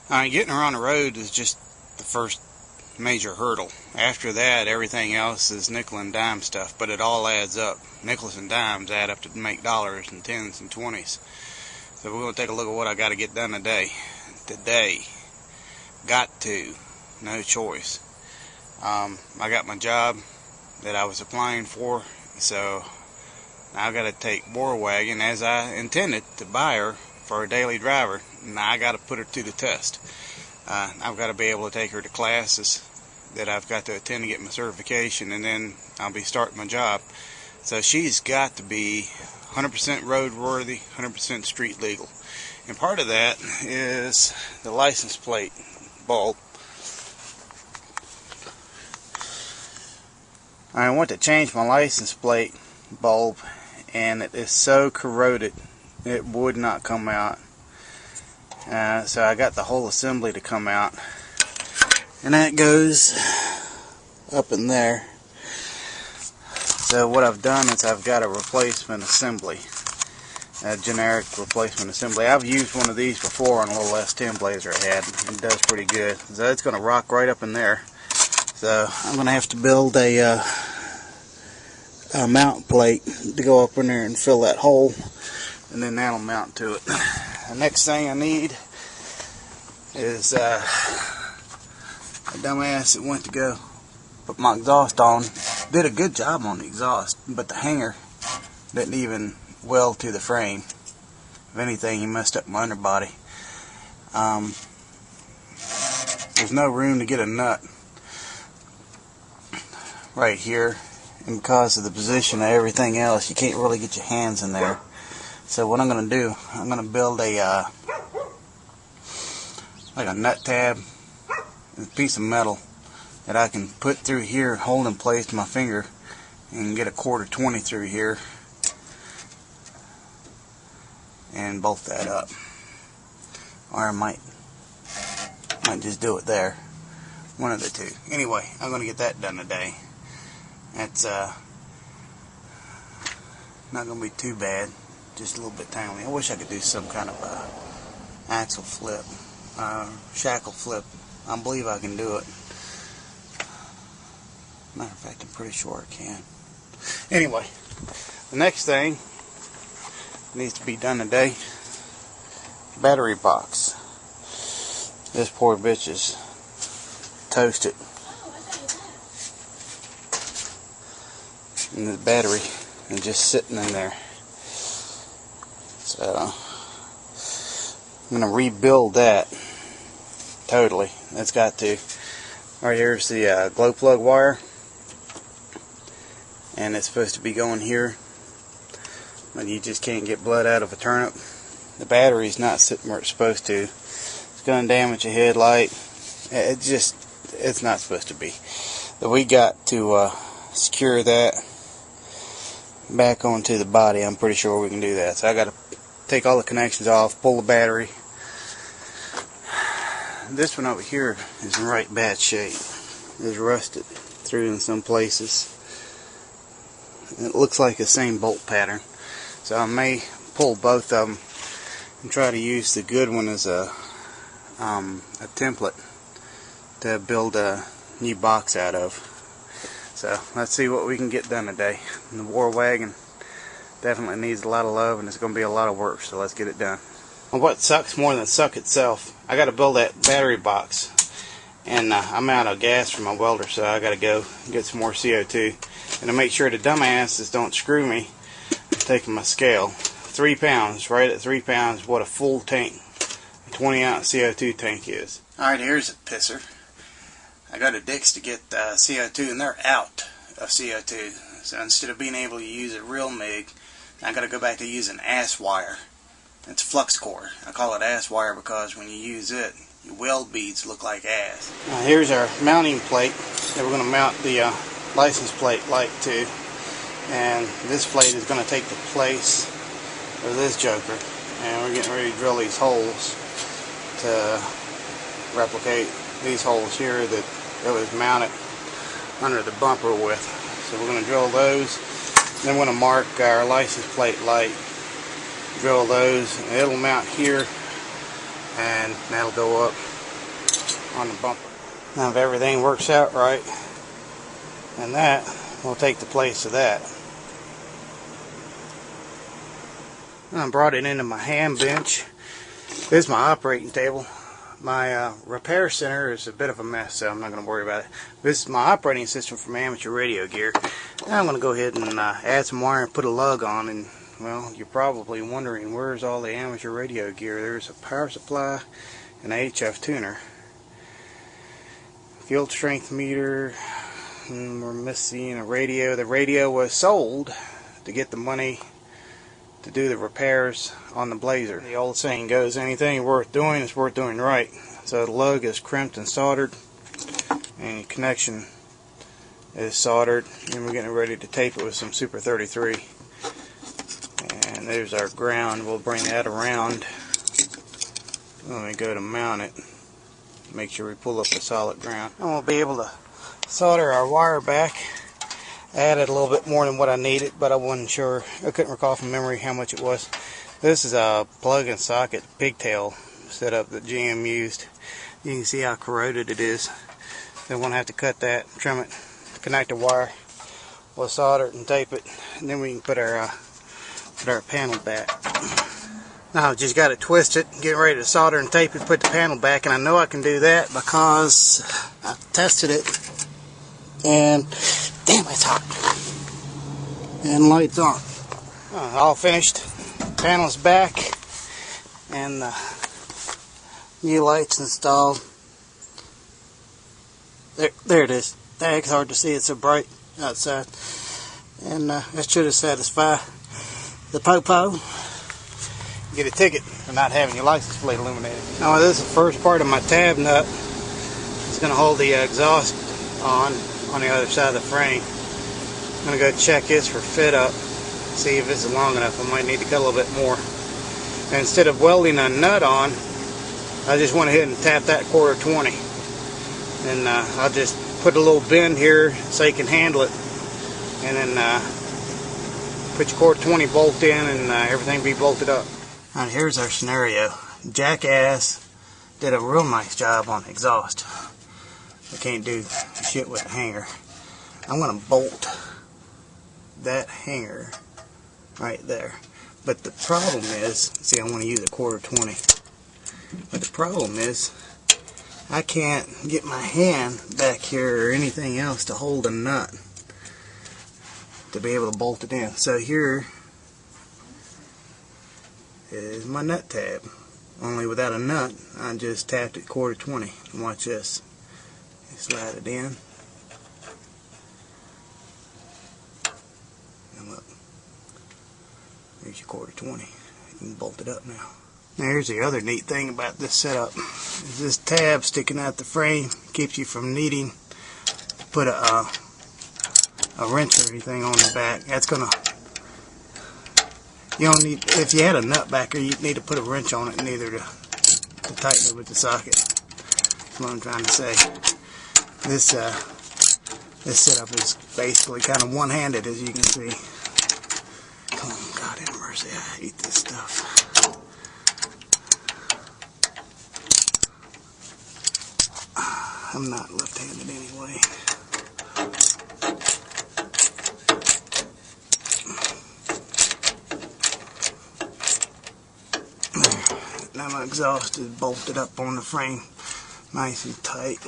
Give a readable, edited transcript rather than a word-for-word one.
Getting her on the road is just the first major hurdle. After that, everything else is nickel and dime stuff, but it all adds up. Nickels and dimes add up to make dollars and tens and twenties. So we're going to take a look at what I got to get done today. Got to. No choice. I got my job that I was applying for, so now I got to take War Wagon as I intended to buy her for a daily driver. Now I got to put her to the test. I've got to be able to take her to classes that I've got to attend to get my certification, and then I'll be starting my job. So she's got to be 100% roadworthy, 100% street legal. And part of that is the license plate bulb. I went to change my license plate bulb, and it is so corroded it would not come out. So I got the whole assembly to come out, and that goes up in there. So what I've done is I've got a replacement assembly, a generic replacement assembly. I've used one of these before on a little S10 Blazer I had. It does pretty good. So it's going to rock right up in there. So I'm going to have to build a mount plate to go up in there and fill that hole, and then that'll mount to it. The next thing I need is a dumbass that went to go put my exhaust on. Did a good job on the exhaust, but the hanger didn't even weld to the frame. If anything, he messed up my underbody. There's no room to get a nut right here, and because of the position of everything else, you can't really get your hands in there. So what I'm going to do, I'm going to build a like a nut tab, a piece of metal that I can put through here, hold in place my finger, and get a 1/4 through here and bolt that up. Or I might just do it there. One of the two. Anyway, I'm going to get that done today. That's not going to be too bad. Just a little bit timely. I wish I could do some kind of axle flip, shackle flip. I believe I can do it. Matter of fact, I'm pretty sure I can. Anyway, the next thing needs to be done today. Battery box. This poor bitch is toasted. And the battery is just sitting in there. So I'm going to rebuild that totally. That's got to. Alright, here's the glow plug wire, and it's supposed to be going here, but you just can't get blood out of a turnip. The battery's not sitting where it's supposed to. It's going to damage a headlight. It's not supposed to be. So we got to secure that back onto the body. I'm pretty sure we can do that. So I got to take all the connections off, pull the battery. This one over here is in right bad shape. It's rusted through in some places. It looks like the same bolt pattern. So I may pull both of them and try to use the good one as a template to build a new box out of. So let's see what we can get done today. And the War Wagon definitely needs a lot of love, and it's going to be a lot of work, so let's get it done. Well, what sucks more than suck itself, I got to build that battery box, and I'm out of gas for my welder, so I got to go get some more CO2. And to make sure the dumbasses don't screw me, I'm taking my scale. 3 pounds, right at 3 pounds, what a full tank, a 20-ounce CO2 tank is. Alright, here's a pisser. I go to Dick's to get CO2, and they're out of CO2. So instead of being able to use a real MIG, I got to go back to using ass wire. It's flux core. I call it ass wire because when you use it, your weld beads look like ass. Now here's our mounting plate that we're going to mount the license plate light to. And this plate is going to take the place of this joker. And we're getting ready to drill these holes to replicate these holes here that it was mounted under the bumper with. So we're going to drill those. Then we're going to mark our license plate light. Drill those. And it'll mount here, and that'll go up on the bumper. Now if everything works out right, and that will take the place of that. I brought it into my hand bench. This is my operating table. My repair center is a bit of a mess, so I'm not going to worry about it. This is my operating system for my amateur radio gear. Now I'm going to go ahead and add some wire and put a lug on. And well, you're probably wondering, where's all the amateur radio gear? There's a power supply, an HF tuner, field strength meter, and we're missing a radio. The radio was sold to get the money to do the repairs on the Blazer. The old saying goes, anything worth doing is worth doing right. So the lug is crimped and soldered, and the connection is soldered, and we're getting ready to tape it with some Super 33. And there's our ground. We'll bring that around when we go to mount it. Make sure we pull up the solid ground. And we'll be able to solder our wire back. Added a little bit more than what I needed, but I wasn't sure. I couldn't recall from memory how much it was. This is a plug and socket pigtail setup that GM used. You can see how corroded it is. Then we'll have to cut that, trim it, connect the wire. We'll solder it and tape it, and then we can put our panel back. Now I've just got it twisted, getting ready to solder and tape it, put the panel back, and I know I can do that because I've tested it, and damn, it's hot. And lights on. All finished. Panel's back, and new lights installed. There it is. It's hard to see, it's so bright outside. And that should have satisfied the popo. Get a ticket for not having your license plate illuminated. Now this is the first part of my tab nut. It's going to hold the exhaust on the other side of the frame. I'm going to go check this for fit up, see if it's long enough. I might need to cut a little bit more. And instead of welding a nut on, I just went ahead and tapped that 1/4 20. And I'll just put a little bend here so you can handle it. And then put your 1/4 20 bolt in, and everything be bolted up. Alright, here's our scenario. Jackass did a real nice job on the exhaust. I can't do shit with a hanger. I'm going to bolt that hanger right there. But the problem is, see, I want to use a 1/4 20. But the problem is, I can't get my hand back here or anything else to hold a nut to be able to bolt it in. So here is my nut tab. Only without a nut, I just tapped it 1/4 20. And watch this. Slide it in. And look. There's your 1/4 20. You can bolt it up now. Now here's the other neat thing about this setup. Is this tab sticking out the frame keeps you from needing to put a wrench or anything on the back. That's gonna, you don't need, if you had a nut back here, you'd need to put a wrench on it, neither to tighten it with the socket. That's what I'm trying to say. This setup is basically kind of one-handed, as you can see. Come on, God have mercy, I hate this stuff. I'm not left-handed anyway. Now my exhaust is bolted up on the frame, nice and tight.